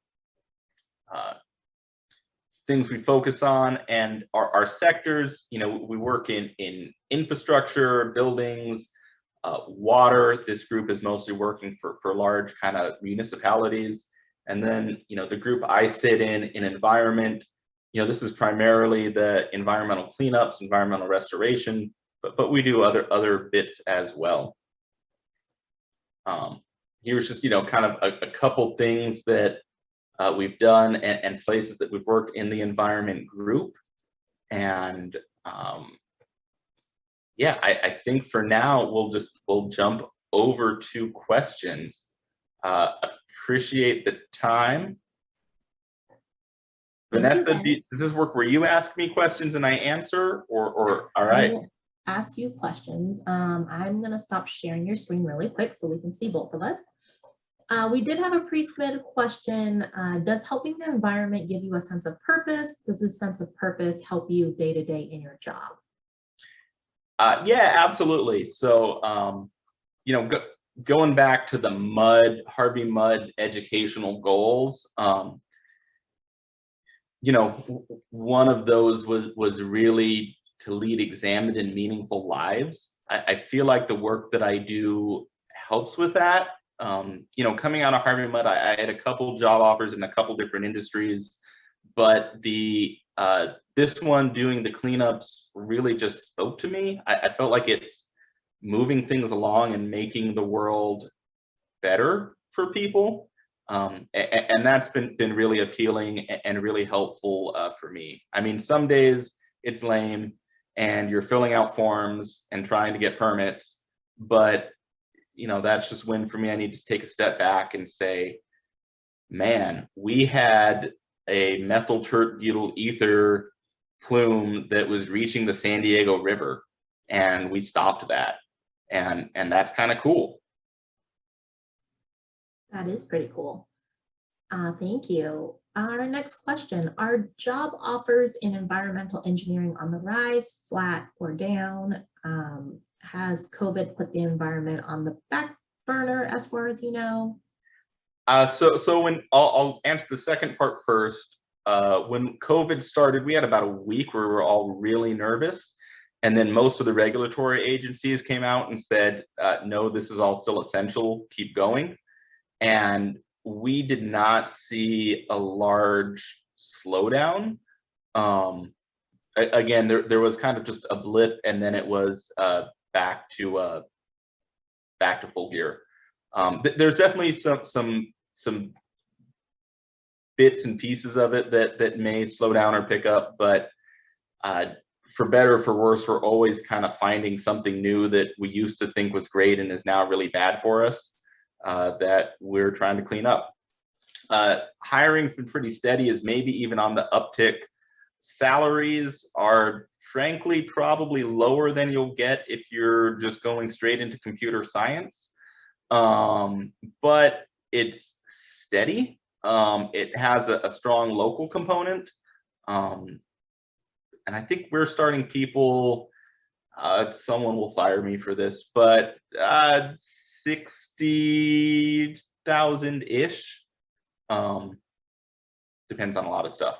Things we focus on and our sectors, you know, we work in infrastructure, buildings, water. This group is mostly working for large kind of municipalities. And then, you know, the group I sit in environment, you know, this is primarily the environmental cleanups, environmental restoration, but we do other bits as well. Here's just, you know, kind of a couple things that we've done and places that we've worked in the environment group. And yeah, I think for now we'll jump over to questions. Appreciate the time. Vanessa, does this work where you ask me questions and I answer, or all right? Ask you questions. I'm gonna stop sharing your screen really quick so we can see both of us. We did have a pre-submitted question. Does helping the environment give you a sense of purpose? Does this sense of purpose help you day to day in your job? Yeah, absolutely. So, you know, going back to the Harvey Mudd educational goals, you know, one of those was really to lead examined and meaningful lives. I feel like the work that I do helps with that. You know, coming out of Harvey Mudd, I had a couple job offers in a couple different industries, but this one, doing the cleanups, really just spoke to me. I felt like it's moving things along and making the world better for people. And that's been really appealing and really helpful for me. I mean, some days it's lame and you're filling out forms and trying to get permits, but you know, that's just when for me, I need to take a step back and say, man, we had a methyl tert butyl ether plume that was reaching the San Diego River, and we stopped that. And that's kind of cool. That is pretty cool. Thank you. Our next question, are job offers in environmental engineering on the rise, flat, or down? Has COVID put the environment on the back burner as far as you know? So when I'll answer the second part first. When COVID started, we had about a week where we were all really nervous. And then most of the regulatory agencies came out and said, no, this is all still essential, keep going. And we did not see a large slowdown. Again, there was kind of just a blip, and then it was back to full gear. There's definitely some bits and pieces of it that may slow down or pick up, but for better or for worse, we're always kind of finding something new that we used to think was great and is now really bad for us, that we're trying to clean up. Hiring's been pretty steady, is maybe even on the uptick. Salaries are frankly probably lower than you'll get if you're just going straight into computer science, but it's steady. It has a strong local component, and I think we're starting people, someone will fire me for this, but 60,000-ish. Depends on a lot of stuff.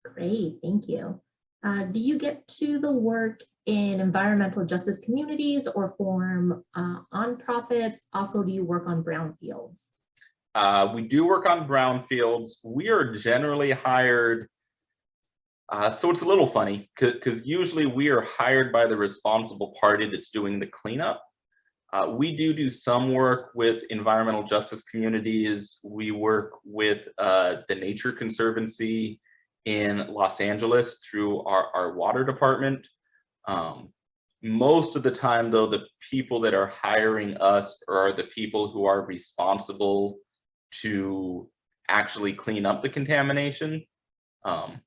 Great, thank you. Do you get to the work in environmental justice communities or form nonprofits? Also, do you work on brownfields? We do work on brownfields. We are generally hired, so it's a little funny because usually we are hired by the responsible party that's doing the cleanup. We do some work with environmental justice communities. We work with the Nature Conservancy in Los Angeles through our water department. Most of the time, though, the people that are hiring us are the people who are responsible to actually clean up the contamination. And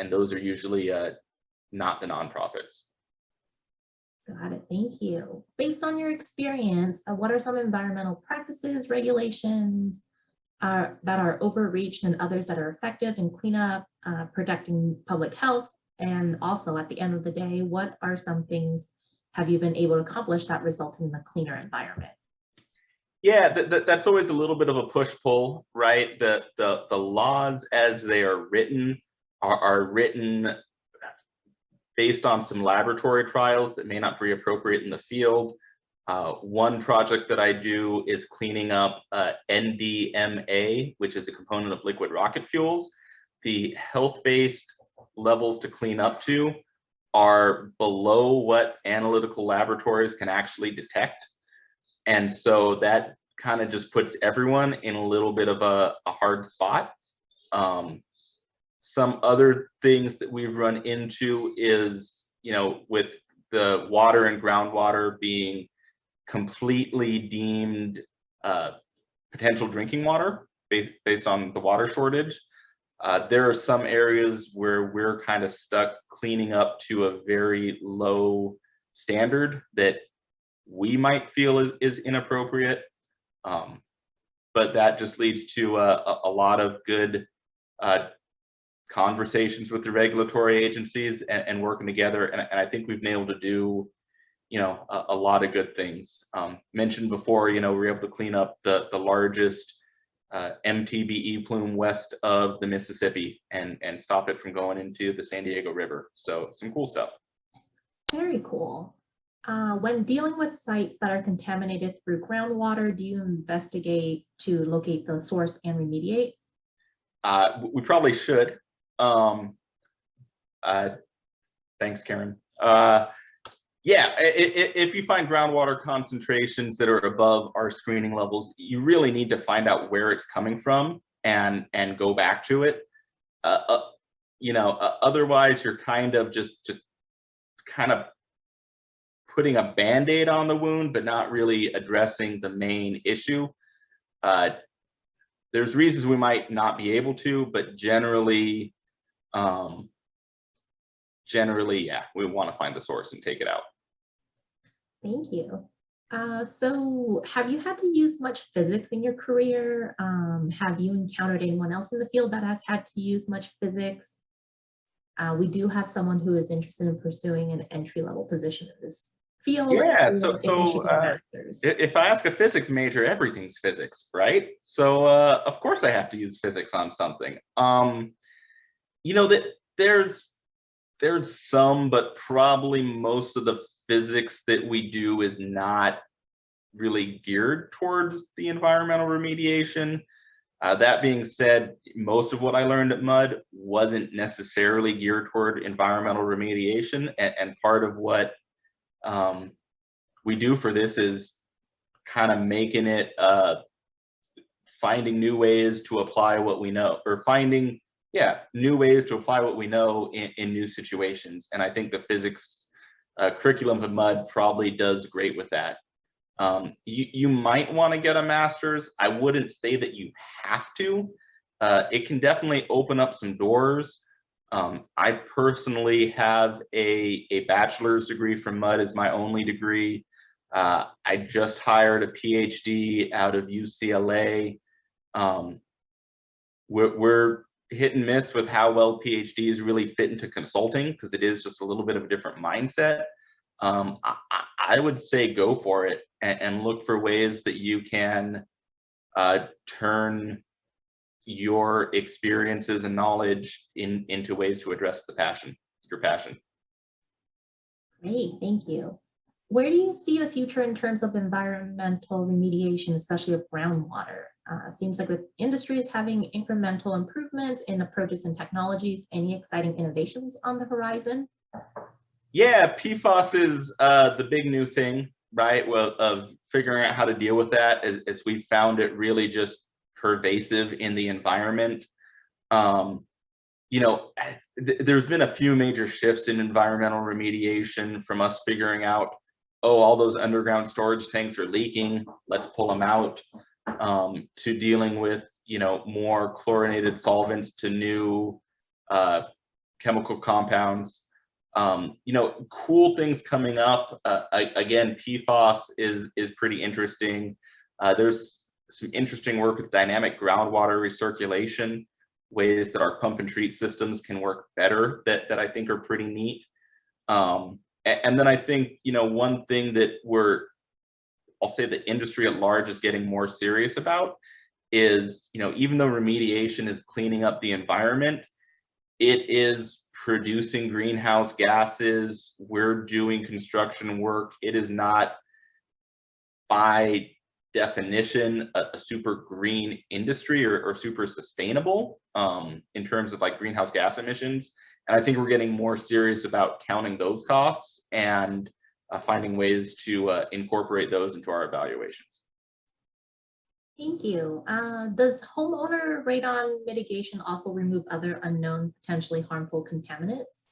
those are usually not the nonprofits. Got it, thank you. Based on your experience, what are some environmental practices, regulations, that are overreached and others that are effective in cleanup, protecting public health? And also at the end of the day, what are some things have you been able to accomplish that result in a cleaner environment? Yeah, that's always a little bit of a push-pull, right? The laws as they are written are written based on some laboratory trials that may not be appropriate in the field. One project that I do is cleaning up NDMA, which is a component of liquid rocket fuels. The health-based levels to clean up to are below what analytical laboratories can actually detect. And so that kind of just puts everyone in a little bit of a hard spot. Some other things that we've run into is, with the water and groundwater being completely deemed potential drinking water based on the water shortage. There are some areas where we're kind of stuck cleaning up to a very low standard that we might feel is inappropriate. But that just leads to a lot of good conversations with the regulatory agencies and working together. And I think we've been able to do, a lot of good things. Mentioned before, we're able to clean up the largest MTBE plume west of the Mississippi and stop it from going into the San Diego River. So some cool stuff. Very cool. When dealing with sites that are contaminated through groundwater, do you investigate to locate the source and remediate? We probably should. Thanks, Karen. Yeah, if you find groundwater concentrations that are above our screening levels, you really need to find out where it's coming from and go back to it. Otherwise you're kind of just kind of putting a Band-Aid on the wound, but not really addressing the main issue. There's reasons we might not be able to, but generally, yeah, we want to find the source and take it out. Thank you. So have you had to use much physics in your career? Have you encountered anyone else in the field that has had to use much physics? We do have someone who is interested in pursuing an entry-level position in this field. Yeah, if I ask a physics major, everything's physics, right? So of course I have to use physics on something. That there's some, but probably most of the physics that we do is not really geared towards the environmental remediation. That being said, most of what I learned at Mudd wasn't necessarily geared toward environmental remediation, and part of what we do for this is kind of making it finding new ways to apply what we know, or finding new ways to apply what we know in new situations. And I think the physics curriculum of Mudd probably does great with that. You might want to get a master's. I wouldn't say that you have to. It can definitely open up some doors. I personally have a bachelor's degree from Mudd as my only degree. I just hired a PhD out of UCLA. We're hit and miss with how well PhDs really fit into consulting, because it is just a little bit of a different mindset. I would say go for it and look for ways that you can turn your experiences and knowledge into ways to address your passion. Great, thank you. Where do you see the future in terms of environmental remediation, especially of groundwater? Seems like the industry is having incremental improvements in approaches and technologies. Any exciting innovations on the horizon? Yeah, PFAS is the big new thing, right? Well, of figuring out how to deal with that, as we found it really just pervasive in the environment. There's been a few major shifts in environmental remediation, from us figuring out, oh, all those underground storage tanks are leaking, let's pull them out, to dealing with, more chlorinated solvents, to new chemical compounds. Cool things coming up. Again, PFAS is pretty interesting. There's some interesting work with dynamic groundwater recirculation, ways that our pump and treat systems can work better that I think are pretty neat. And then I think, one thing that I'll say the industry at large is getting more serious about is, even though remediation is cleaning up the environment, it is producing greenhouse gases. We're doing construction work. It is not by definition a super green industry or super sustainable in terms of like greenhouse gas emissions. And I think we're getting more serious about counting those costs and finding ways to incorporate those into our evaluations. Thank you. Does homeowner radon mitigation also remove other unknown potentially harmful contaminants?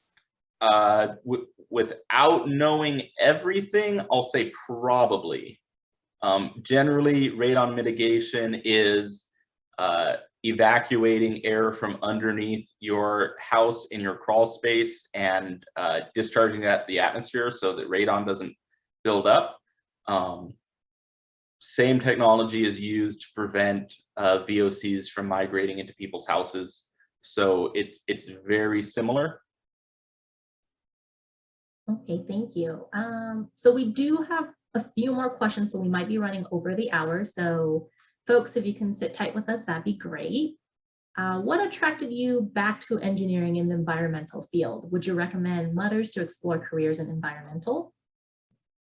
Without knowing everything, I'll say probably. Generally, radon mitigation is evacuating air from underneath your house in your crawl space and discharging that to the atmosphere so that radon doesn't build up. Same technology is used to prevent VOCs from migrating into people's houses. So it's very similar. Okay, thank you. So we do have a few more questions, so we might be running over the hour. So folks, if you can sit tight with us, that'd be great. What attracted you back to engineering in the environmental field? Would you recommend Mudders to explore careers in environmental?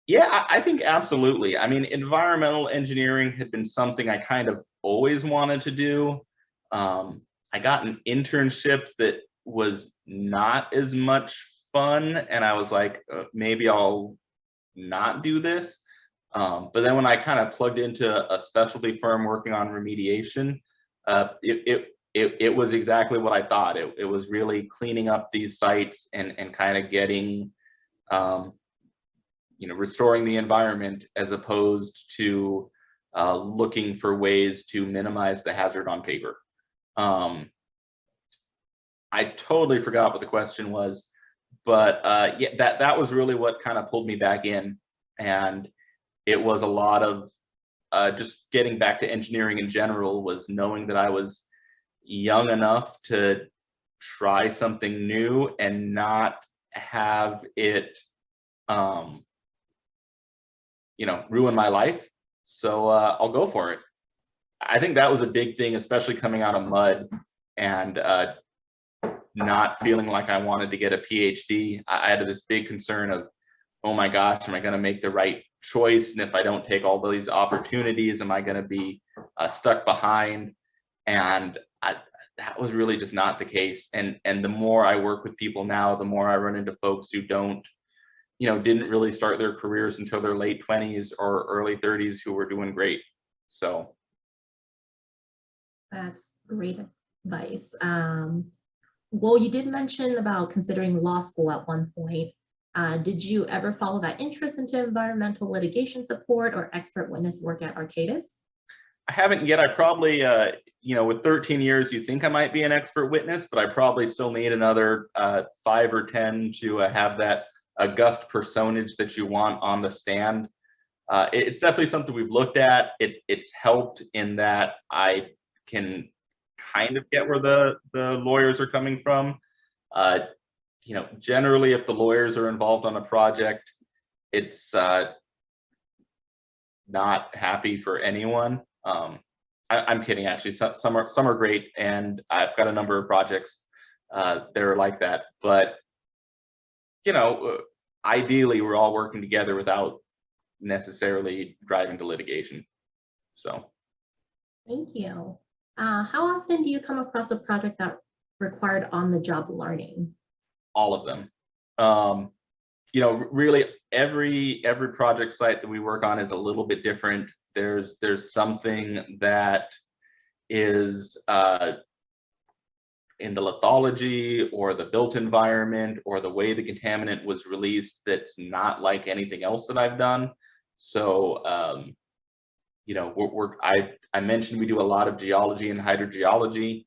Yeah, I think absolutely. I mean, environmental engineering had been something I kind of always wanted to do. I got an internship that was not as much fun, and I was like, maybe I'll not do this. But then when I kind of plugged into a specialty firm working on remediation, it was exactly what I thought. It was really cleaning up these sites and kind of getting restoring the environment as opposed to looking for ways to minimize the hazard on paper. I totally forgot what the question was, but yeah, that was really what kind of pulled me back in. And it was a lot of just getting back to engineering in general, was knowing that I was young enough to try something new and not have it ruin my life. So I'll go for it. I think that was a big thing, especially coming out of Mudd and not feeling like I wanted to get a PhD. I had this big concern of, oh my gosh, am I going to make the right choice? And if I don't take all these opportunities, am I going to be stuck behind? And that was really just not the case. And the more I work with people now, the more I run into folks who didn't really start their careers until their late 20s or early 30s who were doing great. So that's great advice. Well, you did mention about considering law school at one point. Did you ever follow that interest into environmental litigation support or expert witness work at Arcadis? I haven't yet. I probably, with 13 years, you think I might be an expert witness, but I probably still need another 5 or 10 to have that august personage that you want on the stand. It's definitely something we've looked at. It's helped in that I can kind of get where the lawyers are coming from. Generally, if the lawyers are involved on a project, it's not happy for anyone. I'm kidding, actually. Some are great, and I've got a number of projects that are like that. But ideally, we're all working together without necessarily driving to litigation. So, thank you. How often do you come across a project that required on-the-job learning? All of them. Really every project site that we work on is a little bit different. There's something that is in the lithology or the built environment or the way the contaminant was released that's not like anything else that I've done. So I mentioned we do a lot of geology and hydrogeology.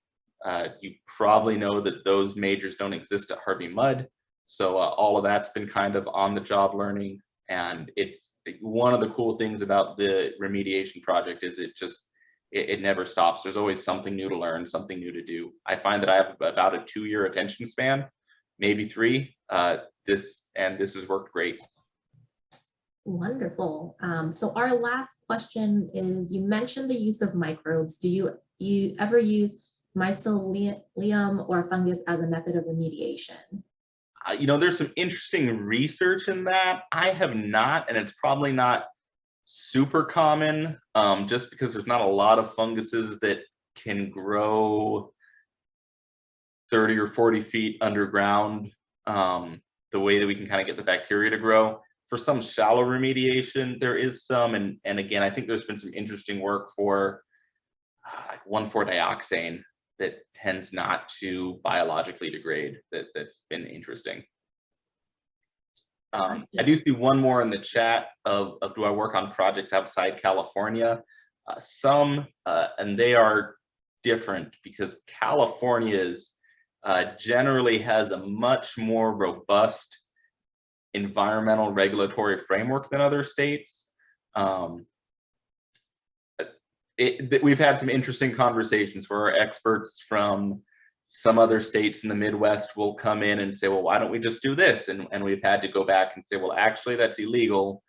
You probably know that those majors don't exist at Harvey Mudd. So all of that's been kind of on the job learning. And it's one of the cool things about the remediation project is it never stops. There's always something new to learn, something new to do. I find that I have about a 2-year attention span, maybe 3. This has worked great. Wonderful. So our last question is, you mentioned the use of microbes. Do you ever use mycelium or fungus as a method of remediation? There's some interesting research in that. I have not, and it's probably not super common, just because there's not a lot of funguses that can grow 30 or 40 feet underground, the way that we can kind of get the bacteria to grow. For some shallow remediation, there is some, and again, I think there's been some interesting work for 1,4-dioxane that tends not to biologically degrade. That's been interesting. I do see one more in the chat of do I work on projects outside California? Some, and they are different because California's generally has a much more robust environmental regulatory framework than other states. We've had some interesting conversations where our experts from some other states in the Midwest will come in and say, well, why don't we just do this? And we've had to go back and say, well, actually, that's illegal.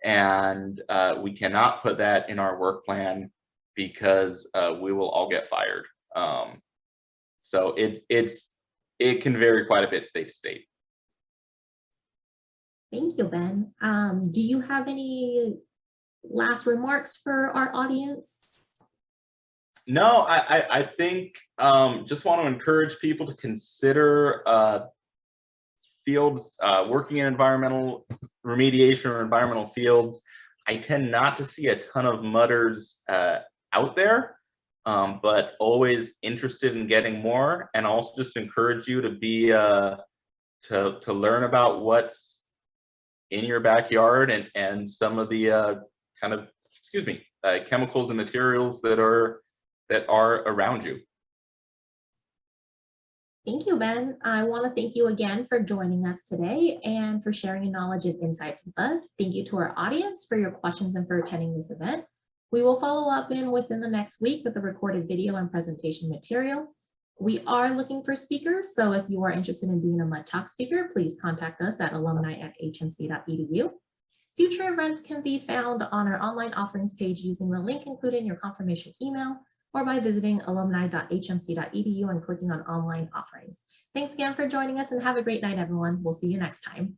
And we cannot put that in our work plan because we will all get fired. So it can vary quite a bit state to state. Thank you, Ben. Do you have any last remarks for our audience? No, I think just want to encourage people to consider fields, working in environmental remediation or environmental fields. I tend not to see a ton of mudders out there, but always interested in getting more, and also just encourage you to be to learn about what's in your backyard and some of the chemicals and materials that are around you. Thank you, Ben. I want to thank you again for joining us today and for sharing your knowledge and insights with us. Thank you to our audience for your questions and for attending this event. We will follow up within the next week with a recorded video and presentation material. We are looking for speakers, so if you are interested in being a Mud Talk speaker, please contact us at alumni@hmc.edu. Future events can be found on our online offerings page using the link included in your confirmation email or by visiting alumni.hmc.edu and clicking on online offerings. Thanks again for joining us and have a great night, everyone. We'll see you next time.